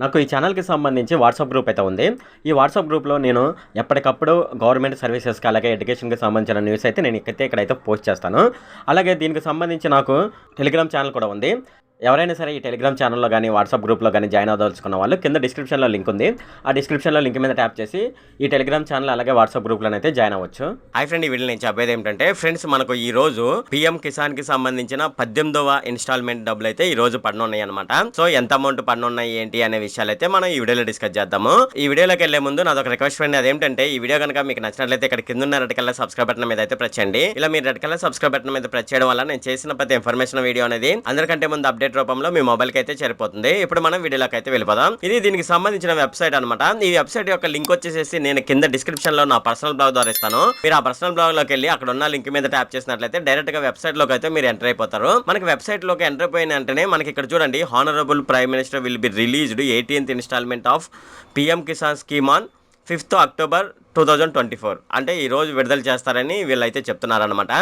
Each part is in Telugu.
నాకు ఈ ఛానల్‌కి సంబంధించి వాట్సాప్ గ్రూప్ అయితే ఉంది. ఈ వాట్సాప్ గ్రూప్‌లో నేను ఎప్పటికప్పుడు గవర్నమెంట్ సర్వీసెస్‌కి అలాగే ఎడ్యుకేషన్‌కి సంబంధించిన న్యూస్ అయితే నేను ఇక్కడైతే పోస్ట్ చేస్తాను. అలాగే దీనికి సంబంధించి నాకు టెలిగ్రామ్ ఛానల్ కూడా ఉంది. ఎవరైనా సరే ఈ టెలిగ్రామ్ ఛానల్‌లో గాని, వాట్సాప్ గ్రూప్‌లో గాని జాయిన్ అవ్వదలుచుకున్న వాళ్ళు కింద డిస్క్రిప్షన్‌లో లింక్ ఉంది. ఆ డిస్క్రిప్షన్‌లో లింక్ మీద ట్యాప్ చేసి ఈ టెలిగ్రామ్ ఛానల్ అలాగే వాట్సాప్ గ్రూప్‌లోనైతే జాయిన్ అవ్వచ్చు. హాయ్ ఫ్రెండ్, ఈ వీడియోలో నేను చెప్పేది ఏంటంటే ఫ్రెండ్స్, మనకు ఈ రోజు పీఎం కిసాన్‌కి సంబంధించిన 18వ ఇన్‌స్టాల్‌మెంట్ డబ్బులైతే ఈ రోజు పడనున్నాయన్నమాట. సో ఎంత అమౌంట్ పడనున్నాయి ఏంటి అనే విషయాలైతే మనం ఈ వీడియోలో డిస్కస్ చేద్దాము. ఈ వీడియోలోకి వెళ్లే ముందు నాదొక రిక్వెస్ట్ ఫ్రెండ్, అదేంటంటే ఈ వీడియో కనుక మీకు నచ్చినట్లయితే ఇక్కడ కింద ఉన్న రెడ్ కలర్ సబ్స్క్రైబ్ బటన్ మీద అయితే ప్రెస్ చేయండి. ఇలా మీరు రెడ్ కలర్ సబ్స్క్రైబ్ బటన్ మీద ప్రెస్ చేయడం వల్ల నేను చేసిన ప్రతి ఇన్ఫర్మేషన్ వీడియో అనేది అందరికంటే ముందు అప్డేట్ రూపంలో మీ మొబైల్ అయితే చేరిపోతుంది. ఇప్పుడు మనం వీడియోలోకి అయితే వెళ్ళిపోదాం. ఇది దీనికి సంబంధించిన వెబ్సైట్ అన్నమాట. ఈ వెబ్సైట్ యొక్క లింక్ వచ్చేసి నేను కింద డిస్క్రిప్షన్ లో నా పర్సనల్ బ్లాగ్ ద్వారా ఇస్తాను. మీరు ఆ పర్సనల్ బ్లాగ్ లోకి వెళ్ళి అక్కడ ఉన్న లింక్ మీద ట్యాప్ చేసినట్లయితే డైరెక్ట్ గా వెబ్సైట్ లోకి అయితే మీరు ఎంటర్ అయిపోతారు. మనకి వెబ్సైట్ లోకి ఎంటర్ అయిపోయిన వెంటనే మనకి ఇక్కడ చూడండి, honourable prime minister will be released 18th instalment of PM Kisan scheme on 5th October 2024 అంటే ఈ రోజు విడుదల చేస్తారని వీళ్ళైతే చెప్తున్నారనమాట.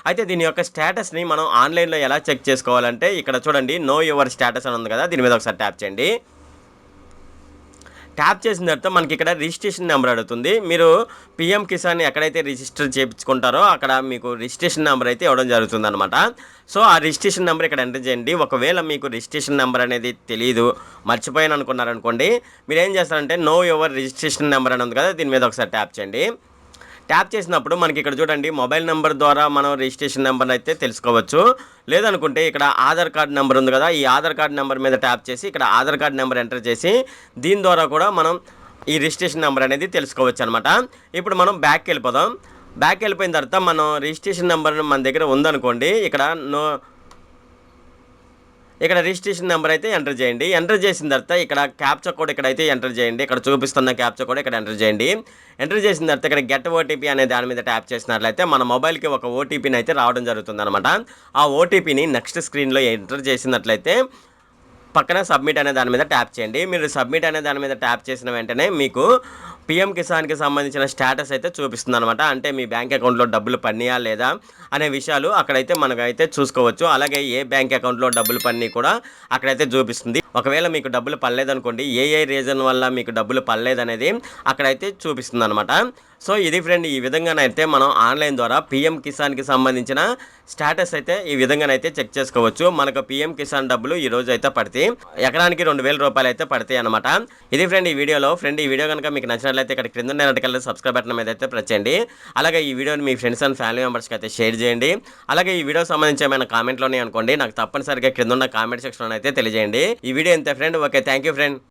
అయితే దీని యొక్క స్టేటస్ని మనం ఆన్లైన్లో ఎలా చెక్ చేసుకోవాలంటే ఇక్కడ చూడండి, నో యువర్ స్టేటస్ అని ఉంది కదా, దీని మీద ఒకసారి ట్యాప్ చేయండి. ట్యాప్ చేసిన తర్వాత మనకి ఇక్కడ రిజిస్ట్రేషన్ నెంబర్ అడుగుతుంది. మీరు పిఎం కిసాన్ ఎక్కడైతే రిజిస్టర్ చేయించుకుంటారో అక్కడ మీకు రిజిస్ట్రేషన్ నెంబర్ అయితే ఇవ్వడం జరుగుతుంది అనమాట. సో ఆ రిజిస్ట్రేషన్ నెంబర్ ఇక్కడ ఎంటర్ చేయండి. ఒకవేళ మీకు రిజిస్ట్రేషన్ నెంబర్ అనేది తెలియదు, మర్చిపోయాను అనుకున్నారనుకోండి, మీరు ఏం చేస్తారంటే నో యువర్ రిజిస్ట్రేషన్ నెంబర్ అని ఉంది కదా, దీని మీద ఒకసారి ట్యాప్ చేయండి. ట్యాప్ చేసినప్పుడు మనకి ఇక్కడ చూడండి, మొబైల్ నెంబర్ ద్వారా మనం రిజిస్ట్రేషన్ నెంబర్ అయితే తెలుసుకోవచ్చు. లేదనుకుంటే ఇక్కడ ఆధార్ కార్డ్ నెంబర్ ఉంది కదా, ఈ ఆధార్ కార్డ్ నెంబర్ మీద ట్యాప్ చేసి ఇక్కడ ఆధార్ కార్డ్ నెంబర్ ఎంటర్ చేసి దీని ద్వారా కూడా మనం ఈ రిజిస్ట్రేషన్ నెంబర్ అనేది తెలుసుకోవచ్చు అనమాట. ఇప్పుడు మనం బ్యాక్కి వెళ్ళిపోదాం. బ్యాక్కి వెళ్ళిపోయిన తర్వాత మనం రిజిస్ట్రేషన్ నెంబర్ మన దగ్గర ఉందనుకోండి, ఇక్కడ రిజిస్ట్రేషన్ నెంబర్ అయితే ఎంటర్ చేయండి. ఎంటర్ చేసిన తర్వాత ఇక్కడ క్యాప్చా కోడ్ ఇక్కడైతే ఎంటర్ చేయండి. ఇక్కడ చూపిస్తున్న క్యాప్చా కోడ్ ఇక్కడ ఎంటర్ చేయండి. ఎంటర్ చేసిన తర్వాత ఇక్కడ గెట్ ఓటీపీ అనే దాని మీద ట్యాప్ చేసినట్లయితే మన మొబైల్కి ఒక ఓటీపీని అయితే రావడం జరుగుతుంది అనమాట. ఆ ఓటీపీని నెక్స్ట్ స్క్రీన్లో ఎంటర్ చేసినట్లయితే పక్కన సబ్మిట్ అనే దాని మీద ట్యాప్ చేయండి. మీరు సబ్మిట్ అనే దాని మీద ట్యాప్ చేసిన వెంటనే మీకు పిఎం కిసాన్కి సంబంధించిన స్టేటస్ అయితే చూపిస్తుంది అనమాట. అంటే మీ బ్యాంక్ అకౌంట్లో డబ్బులు పడినాయా లేదా అనే విషయాలు అక్కడైతే మనకైతే చూసుకోవచ్చు. అలాగే ఏ బ్యాంక్ అకౌంట్లో డబ్బులు పడినాయి కూడా అక్కడైతే చూపిస్తుంది. ఒకవేళ మీకు డబ్బులు పడలేదనుకోండి, ఏ రీజన్ వల్ల మీకు డబ్బులు పడలేదనేది అక్కడైతే చూపిస్తుంది అనమాట. సో ఇది ఫ్రెండ్, ఈ విధంగానైతే మనం ఆన్లైన్ ద్వారా పిఎం కిసాన్కి సంబంధించిన స్టేటస్ అయితే ఈ విధంగానైతే చెక్ చేసుకోవచ్చు. మనకు పిఎం కిసాన్ డబ్బులు ఈ రోజు అయితే పడతాయి. ఎకరానికి 2,000 రూపాయలు అయితే పడతాయి అనమాట. ఇది ఫ్రెండ్ ఈ వీడియోలో. ఫ్రెండ్ ఈ వీడియో కనుక మీకు నచ్చినట్లయితే ఇక్కడ క్రింద రెడ్ కలర్ సబ్స్క్రైబ్ బటన్ మీద అయితే ప్రెస్ చేయండి. అలాగే ఈ వీడియోని మీ ఫ్రెండ్స్ అండ్ ఫ్యామిలీ మెంబర్స్కి అయితే షేర్ చేయండి. అలాగే ఈ వీడియో సంబంధించి ఏమైనా కామెంట్లోనే అనుకోండి, నాకు తప్పనిసరిగా క్రింద ఉన్న కామెంట్ సెక్షన్లో అయితే తెలియజేయండి. ఈ వీడియో ఎంత friend. Okay, thank you friend.